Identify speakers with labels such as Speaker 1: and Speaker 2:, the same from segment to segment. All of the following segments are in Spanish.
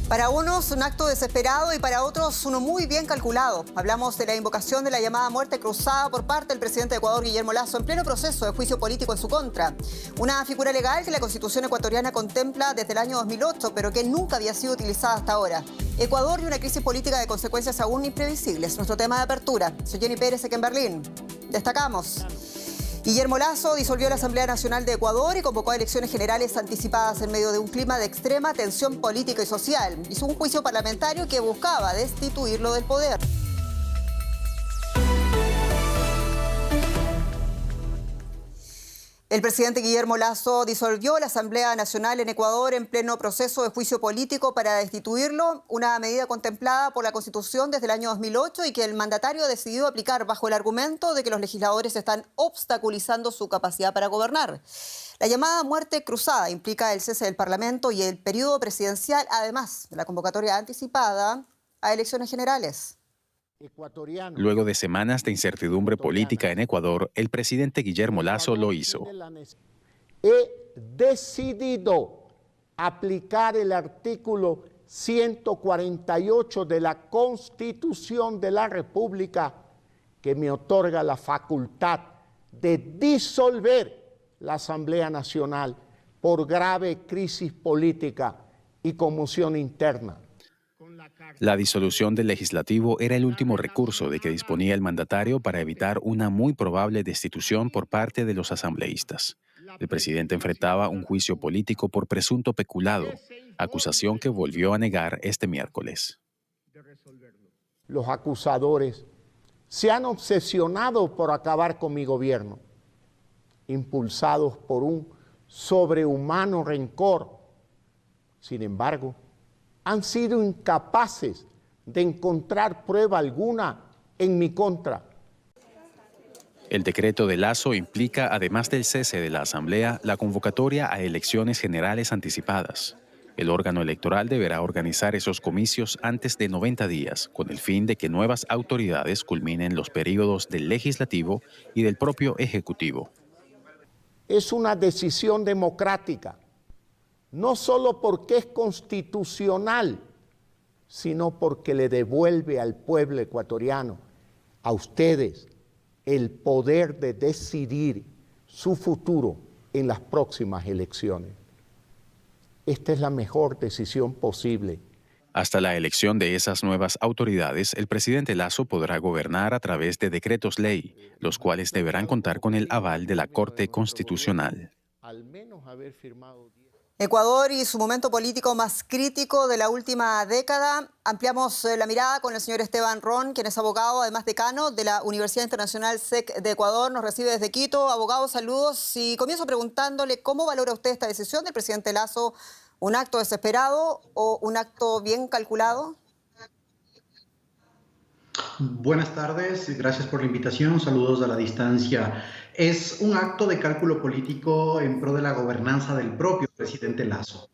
Speaker 1: Para unos un acto desesperado y para otros uno muy bien calculado. Hablamos de la invocación de la llamada muerte cruzada por parte del presidente de Ecuador, Guillermo Lasso, en pleno proceso de juicio político en su contra. Una figura legal que la Constitución ecuatoriana contempla desde el año 2008, pero que nunca había sido utilizada hasta ahora. Ecuador y una crisis política de consecuencias aún imprevisibles. Nuestro tema de apertura. Soy Jenny Pérez, aquí en Berlín. Destacamos. Guillermo Lasso disolvió la Asamblea Nacional de Ecuador y convocó a elecciones generales anticipadas en medio de un clima de extrema tensión política y social. Hizo un juicio parlamentario que buscaba destituirlo del poder. El presidente Guillermo Lasso disolvió la Asamblea Nacional en Ecuador en pleno proceso de juicio político para destituirlo, una medida contemplada por la Constitución desde el año 2008 y que el mandatario ha decidido aplicar bajo el argumento de que los legisladores están obstaculizando su capacidad para gobernar. La llamada muerte cruzada implica el cese del Parlamento y el periodo presidencial, además de la convocatoria anticipada a elecciones generales.
Speaker 2: Luego de semanas de incertidumbre política en Ecuador, el presidente Guillermo Lasso lo hizo.
Speaker 3: He decidido aplicar el artículo 148 de la Constitución de la República, que me otorga la facultad de disolver la Asamblea Nacional por grave crisis política y conmoción interna.
Speaker 2: La disolución del legislativo era el último recurso de que disponía el mandatario para evitar una muy probable destitución por parte de los asambleístas. El presidente enfrentaba un juicio político por presunto peculado, acusación que volvió a negar este miércoles.
Speaker 3: Los acusadores se han obsesionado por acabar con mi gobierno, impulsados por un sobrehumano rencor. Sin embargo, han sido incapaces de encontrar prueba alguna en mi contra.
Speaker 2: El decreto de Lasso implica, además del cese de la Asamblea, la convocatoria a elecciones generales anticipadas. El órgano electoral deberá organizar esos comicios antes de 90 días, con el fin de que nuevas autoridades culminen los periodos del Legislativo y del propio Ejecutivo.
Speaker 3: Es una decisión democrática. No solo porque es constitucional, sino porque le devuelve al pueblo ecuatoriano, a ustedes, el poder de decidir su futuro en las próximas elecciones. Esta es la mejor decisión posible.
Speaker 2: Hasta la elección de esas nuevas autoridades, el presidente Lasso podrá gobernar a través de decretos ley, los cuales deberán contar con el aval de la Corte Constitucional.
Speaker 1: Ecuador y su momento político más crítico de la última década. Ampliamos la mirada con el señor Esteban Ron, quien es abogado, además decano de la Universidad Internacional SEC de Ecuador. Nos recibe desde Quito. Abogado, saludos. Y comienzo preguntándole cómo valora usted esta decisión del presidente Lasso. ¿Un acto desesperado o un acto bien calculado?
Speaker 4: Buenas tardes, gracias por la invitación, saludos a la distancia. Es un acto de cálculo político en pro de la gobernanza del propio presidente Lasso.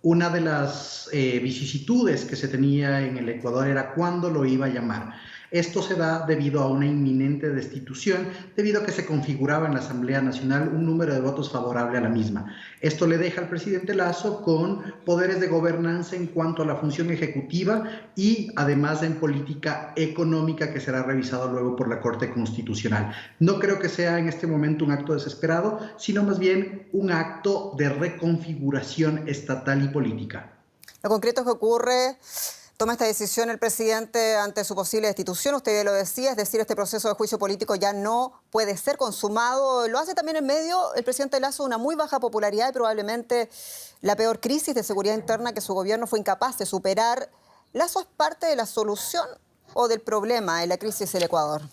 Speaker 4: Una de las vicisitudes que se tenía en el Ecuador era cuándo lo iba a llamar. Esto se da debido a una inminente destitución, debido a que se configuraba en la Asamblea Nacional un número de votos favorable a la misma. Esto le deja al presidente Lasso con poderes de gobernanza en cuanto a la función ejecutiva y además en política económica que será revisado luego por la Corte Constitucional. No creo que sea en este momento un acto desesperado, sino más bien un acto de reconfiguración estatal y política.
Speaker 1: Lo concreto es que ocurre... Toma esta decisión el presidente ante su posible destitución, usted ya lo decía, es decir, este proceso de juicio político ya no puede ser consumado. Lo hace también en medio el presidente Lasso de una muy baja popularidad y probablemente la peor crisis de seguridad interna que su gobierno fue incapaz de superar. ¿Lasso es parte de la solución o del problema en la crisis del Ecuador?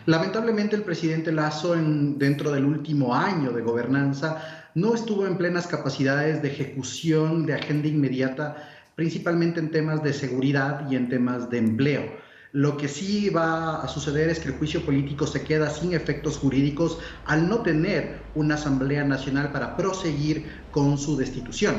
Speaker 4: Lamentablemente el presidente Lasso dentro del último año de gobernanza no estuvo en plenas capacidades de ejecución de agenda inmediata, principalmente en temas de seguridad y en temas de empleo. Lo que sí va a suceder es que el juicio político se queda sin efectos jurídicos al no tener una Asamblea Nacional para proseguir con su destitución.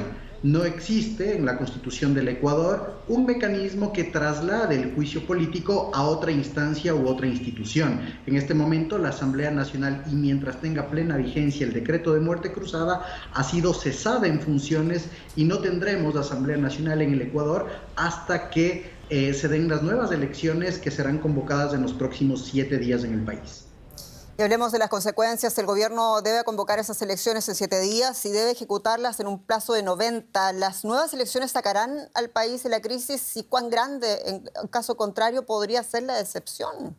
Speaker 4: No existe en la Constitución del Ecuador un mecanismo que traslade el juicio político a otra instancia u otra institución. En este momento, la Asamblea Nacional, y mientras tenga plena vigencia el decreto de muerte cruzada, ha sido cesada en funciones y no tendremos Asamblea Nacional en el Ecuador hasta que se den las nuevas elecciones que serán convocadas en los próximos 7 días en el país.
Speaker 1: Y hablemos de las consecuencias. El gobierno debe convocar esas elecciones en 7 días y debe ejecutarlas en un plazo de 90. ¿Las nuevas elecciones sacarán al país de la crisis y cuán grande, en caso contrario, podría ser la decepción?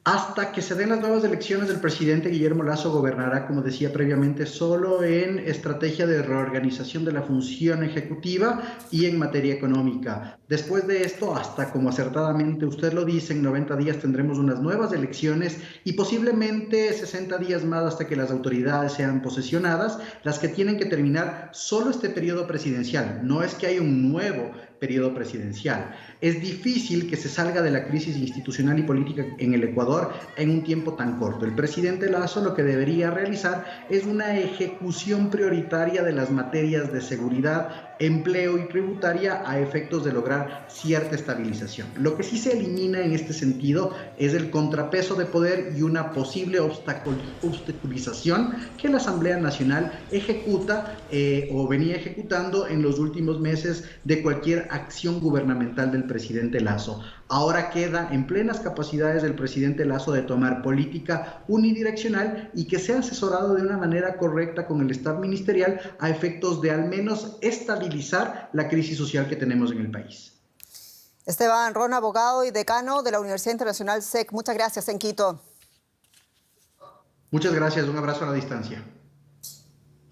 Speaker 4: Hasta que se den las nuevas elecciones, el presidente Guillermo Lasso gobernará, como decía previamente, solo en estrategia de reorganización de la función ejecutiva y en materia económica. Después de esto, hasta como acertadamente usted lo dice, en 90 días tendremos unas nuevas elecciones y posiblemente 60 días más hasta que las autoridades sean posesionadas, las que tienen que terminar solo este periodo presidencial. No es que haya un nuevo periodo presidencial. Es difícil que se salga de la crisis institucional y política en el Ecuador en un tiempo tan corto. El presidente Lasso lo que debería realizar es una ejecución prioritaria de las materias de seguridad, empleo y tributaria a efectos de lograr cierta estabilización. Lo que sí se elimina en este sentido es el contrapeso de poder y una posible obstaculización que la Asamblea Nacional ejecuta o venía ejecutando en los últimos meses de cualquier acción gubernamental del presidente Lasso. Ahora queda en plenas capacidades del presidente Lasso de tomar política unidireccional y que sea asesorado de una manera correcta con el staff ministerial a efectos de al menos estabilizar la crisis social que tenemos en el país.
Speaker 1: Esteban Ron, abogado y decano de la Universidad Internacional SEC. Muchas gracias en Quito.
Speaker 4: Muchas gracias, un abrazo a la distancia.